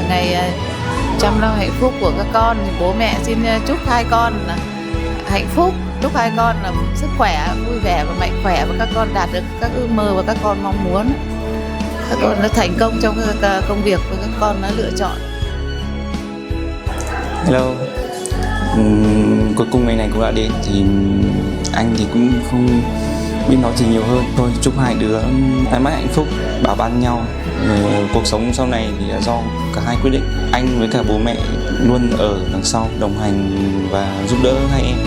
ngày chăm lo hạnh phúc của các con thì bố mẹ xin chúc hai con là hạnh phúc, chúc hai con là sức khỏe, vui vẻ và mạnh khỏe, và các con đạt được các ước mơ và các con mong muốn. Các con đã thành công trong công việc và các con đã lựa chọn. Hello, cuối cùng ngày này cũng đã đến, thì anh thì cũng không biết nói gì nhiều hơn. Thôi chúc hai đứa mãi mãi hạnh phúc, bảo ban nhau. Cuộc sống sau này thì là do cả hai quyết định. Anh với cả bố mẹ luôn ở đằng sau đồng hành và giúp đỡ hai em.